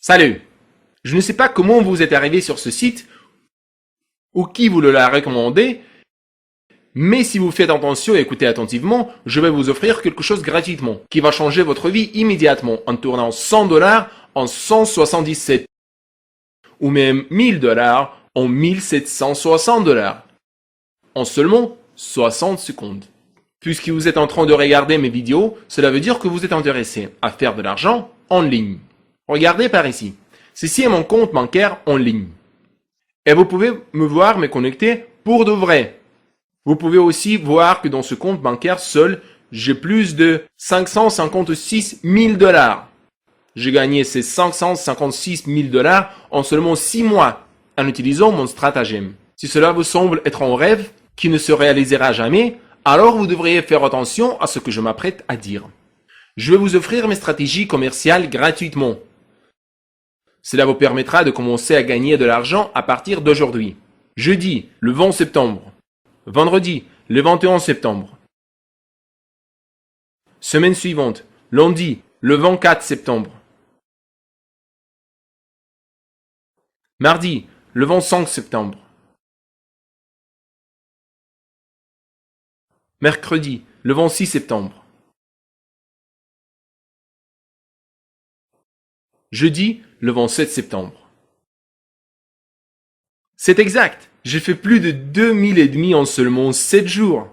Salut! Je ne sais pas comment vous êtes arrivé sur ce site ou qui vous l'a recommandé, mais si vous faites attention et écoutez attentivement, je vais vous offrir quelque chose gratuitement qui va changer votre vie immédiatement en tournant $100 en 177 ou même $1000 en $1760 en seulement 60 secondes. Puisque vous êtes en train de regarder mes vidéos, cela veut dire que vous êtes intéressé à faire de l'argent en ligne. Regardez par ici. Ceci est mon compte bancaire en ligne. Et vous pouvez me voir me connecter pour de vrai. Vous pouvez aussi voir que dans ce compte bancaire seul, j'ai plus de 556 000 $. J'ai gagné ces 556 000 $ en seulement 6 mois en utilisant mon stratagème. Si cela vous semble être un rêve qui ne se réalisera jamais, alors vous devriez faire attention à ce que je m'apprête à dire. Je vais vous offrir mes stratégies commerciales gratuitement. Cela vous permettra de commencer à gagner de l'argent à partir d'aujourd'hui. Jeudi, le 20 septembre. Vendredi, le 21 septembre. Semaine suivante, lundi, le 24 septembre. Mardi, le 25 septembre. Mercredi, le 26 septembre. Jeudi, le 27 septembre. C'est exact, j'ai fait plus de 2000 en seulement 7 jours.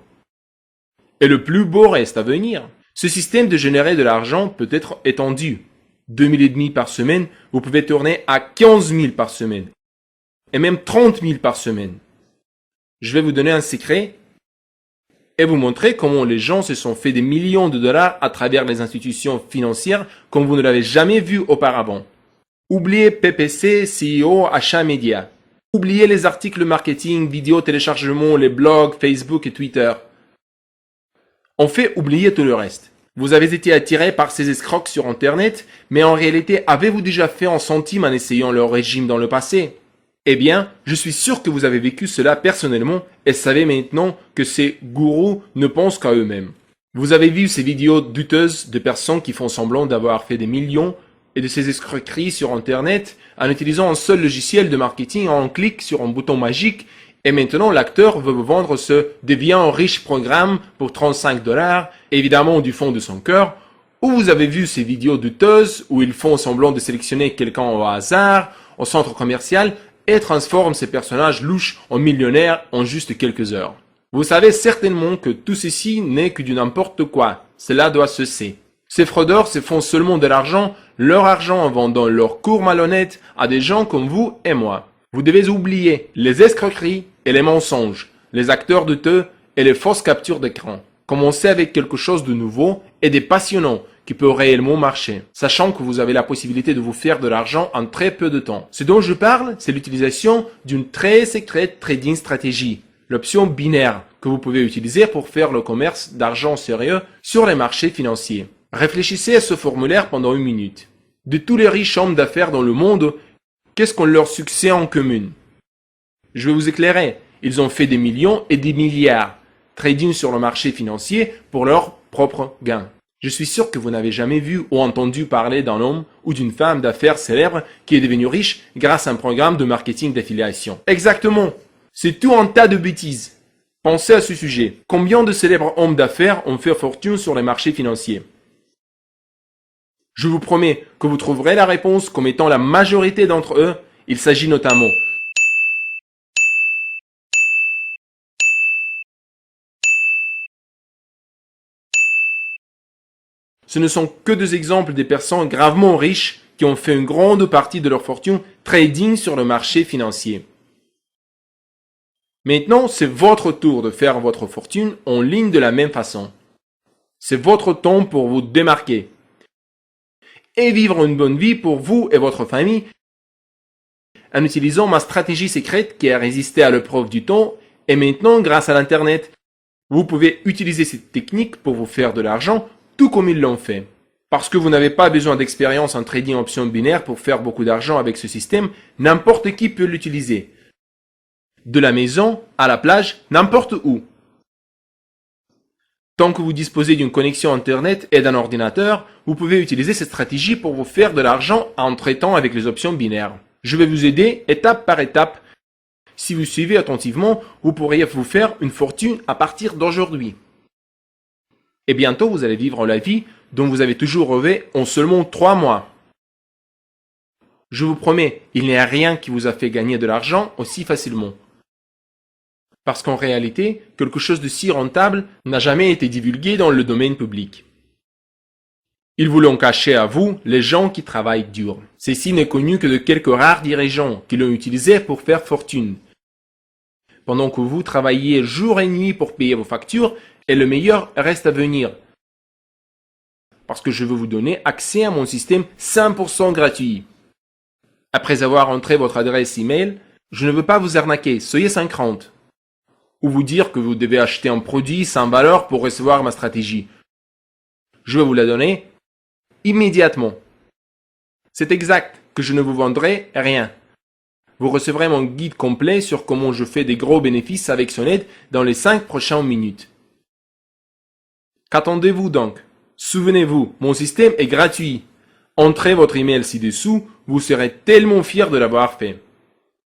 Et le plus beau reste à venir. Ce système de générer de l'argent peut être étendu. 2000 par semaine, vous pouvez tourner à 15 000 par semaine. Et même 30 000 par semaine. Je vais vous donner un secret et vous montrer comment les gens se sont fait des millions de dollars à travers les institutions financières comme vous ne l'avez jamais vu auparavant. Oubliez PPC, CEO, achat média. Oubliez les articles marketing, vidéos, téléchargements, les blogs, Facebook et Twitter. On fait oublier tout le reste. Vous avez été attiré par ces escrocs sur Internet, mais en réalité, avez-vous déjà fait un centime en essayant leur régime dans le passé? Eh bien, je suis sûr que vous avez vécu cela personnellement et savez maintenant que ces gourous ne pensent qu'à eux-mêmes. Vous avez vu ces vidéos douteuses de personnes qui font semblant d'avoir fait des millions et de ces escroqueries sur Internet en utilisant un seul logiciel de marketing en un clic sur un bouton magique et maintenant l'acteur veut vous vendre ce « Deviens riche » programme pour 35 $, évidemment du fond de son cœur, ou vous avez vu ces vidéos douteuses où ils font semblant de sélectionner quelqu'un au hasard, au centre commercial et transforment ces personnages louches en millionnaires en juste quelques heures. Vous savez certainement que tout ceci n'est que du n'importe quoi. Cela doit cesser. Ces fraudeurs se font seulement de l'argent, leur argent en vendant leurs cours malhonnêtes à des gens comme vous et moi. Vous devez oublier les escroqueries et les mensonges, les acteurs douteux et les fausses captures d'écran. Commencez avec quelque chose de nouveau et de passionnant qui peut réellement marcher, sachant que vous avez la possibilité de vous faire de l'argent en très peu de temps. Ce dont je parle, c'est l'utilisation d'une très secrète trading stratégie, l'option binaire que vous pouvez utiliser pour faire le commerce d'argent sérieux sur les marchés financiers. Réfléchissez à ce formulaire pendant 1 minute. De tous les riches hommes d'affaires dans le monde, qu'est-ce qu'on leur succès en commun? Je vais vous éclairer. Ils ont fait des millions et des milliards trading sur le marché financier pour leurs propres gains. Je suis sûr que vous n'avez jamais vu ou entendu parler d'un homme ou d'une femme d'affaires célèbre qui est devenu riche grâce à un programme de marketing d'affiliation. Exactement. C'est tout un tas de bêtises. Pensez à ce sujet. Combien de célèbres hommes d'affaires ont fait fortune sur les marchés financiers? Je vous promets que vous trouverez la réponse comme étant la majorité d'entre eux. Il s'agit notamment Ce ne sont que 2 exemples des personnes gravement riches qui ont fait une grande partie de leur fortune trading sur le marché financier. Maintenant, c'est votre tour de faire votre fortune en ligne de la même façon. C'est votre temps pour vous démarquer et vivre une bonne vie pour vous et votre famille en utilisant ma stratégie secrète qui a résisté à l'épreuve du temps et maintenant, grâce à l'Internet, vous pouvez utiliser cette technique pour vous faire de l'argent tout comme ils l'ont fait. Parce que vous n'avez pas besoin d'expérience en trading options binaires pour faire beaucoup d'argent avec ce système, n'importe qui peut l'utiliser. De la maison, à la plage, n'importe où. Tant que vous disposez d'une connexion Internet et d'un ordinateur, vous pouvez utiliser cette stratégie pour vous faire de l'argent en traitant avec les options binaires. Je vais vous aider étape par étape. Si vous suivez attentivement, vous pourriez vous faire une fortune à partir d'aujourd'hui. Et bientôt, vous allez vivre la vie dont vous avez toujours rêvé en seulement 3 mois. Je vous promets, il n'y a rien qui vous a fait gagner de l'argent aussi facilement. Parce qu'en réalité, quelque chose de si rentable n'a jamais été divulgué dans le domaine public. Ils vous l'ont caché à vous, les gens qui travaillent dur. Ceci n'est connu que de quelques rares dirigeants qui l'ont utilisé pour faire fortune. Pendant que vous travaillez jour et nuit pour payer vos factures, et le meilleur reste à venir. Parce que je veux vous donner accès à mon système 100% gratuit. Après avoir entré votre adresse email, je ne veux pas vous arnaquer, soyez sans crainte. Ou vous dire que vous devez acheter un produit sans valeur pour recevoir ma stratégie. Je vais vous la donner immédiatement. C'est exact que je ne vous vendrai rien. Vous recevrez mon guide complet sur comment je fais des gros bénéfices avec son aide dans les 5 prochaines minutes. Qu'attendez-vous donc? Souvenez-vous, mon système est gratuit. Entrez votre email ci-dessous, vous serez tellement fiers de l'avoir fait.